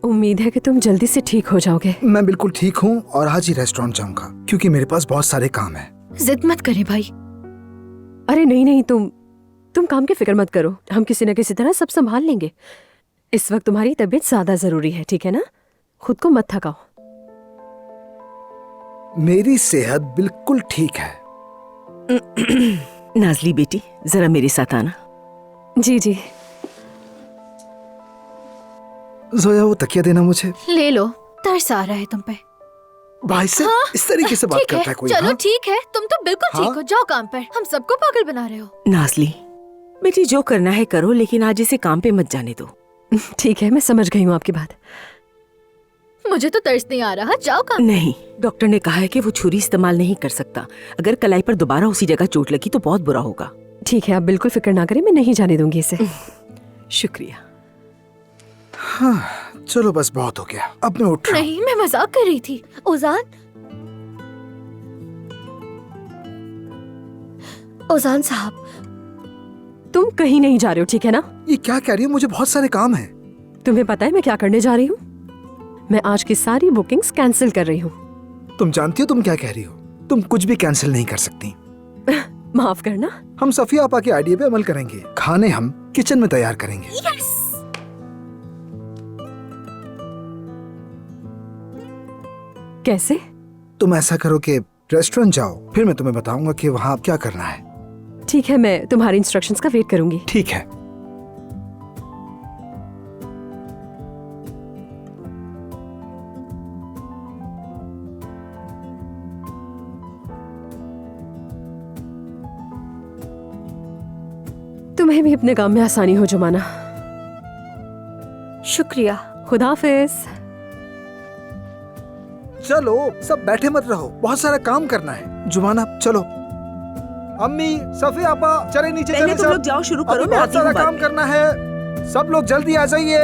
उम्मीद है कि तुम जल्दी से ठीक हो जाओगे। मैं बिल्कुल ठीक हूँ और आज ही रेस्टोरेंट जाऊंगा क्योंकि मेरे पास बहुत सारे काम है। जिद मत करे भाई। अरे नहीं नहीं, तुम काम की फिक्र मत करो, हम किसी न किसी तरह सब संभाल लेंगे। इस वक्त तुम्हारी तबीयत ज्यादा जरूरी है, ठीक है ना? खुद को मत थकाओ। मेरी सेहत बिल्कुल ठीक है। नाजली बेटी, जरा मेरे साथ आना। जी जी। जोया, वो तकिया देना मुझे। ले लो, तरस आ रहा है तुम पे। भाई से इस तरीके से बात ठीक करता है है, कोई? चलो हाँ? ठीक है, तुम तो बिल्कुल हाँ? ठीक हो, जाओ काम पर। हम सबको पागल बना रहे हो। नाजली बेटी, जो करना है करो, लेकिन आज इसे काम पे मत जाने दो। ठीक है, मैं समझ गई हूँ आपकी बात। मुझे तो तरस नहीं आ रहा, जाओ काम। नहीं, डॉक्टर ने कहा है कि वो छुरी इस्तेमाल नहीं कर सकता। अगर कलाई पर दोबारा उसी जगह चोट लगी तो बहुत बुरा होगा। ठीक है, आप बिल्कुल फिक्र ना करें, मैं नहीं जाने दूंगी इसे। शुक्रिया। हाँ, चलो बस बहुत हो गया, अब मैं उठ रहा हूँ। नहीं, मैं मजाक कर रही थी। ओजान साहब, तुम कहीं नहीं जा रहे हो, ठीक है ना? ये क्या कह रही हो? मुझे बहुत सारे काम हैं। तुम्हें पता है मैं क्या करने जा रही हूँ? मैं आज की सारी बुकिंग्स कैंसिल कर रही हूँ। तुम जानती हो तुम क्या कह रही हो? तुम कुछ भी कैंसिल नहीं कर सकती। माफ करना। हम सफिया आपा के आइडिया पे अमल करेंगे। खाने हम किचन में तैयार करेंगे। यस। कैसे? तुम ऐसा करो कि रेस्टोरेंट जाओ, फिर मैं तुम्हें बताऊंगा कि वहाँ क्या करना है। ठीक है, मैं तुम्हारी इंस्ट्रक्शंस का वेट करूंगी। ठीक है। तुम्हें भी अपने काम में आसानी हो जुमाना। शुक्रिया। खुदा हाफिज। चलो सब बैठे मत रहो, बहुत सारा काम करना है। जुमाना चलो। अम्मी, सफिया आपा, चले नीचे पहले चले तुम सब। लोग जाओ, शुरू करो, अभी मैं बहुत आती हूँ सारा बाद काम में। करना है। सब लोग जल्दी आ जाइए।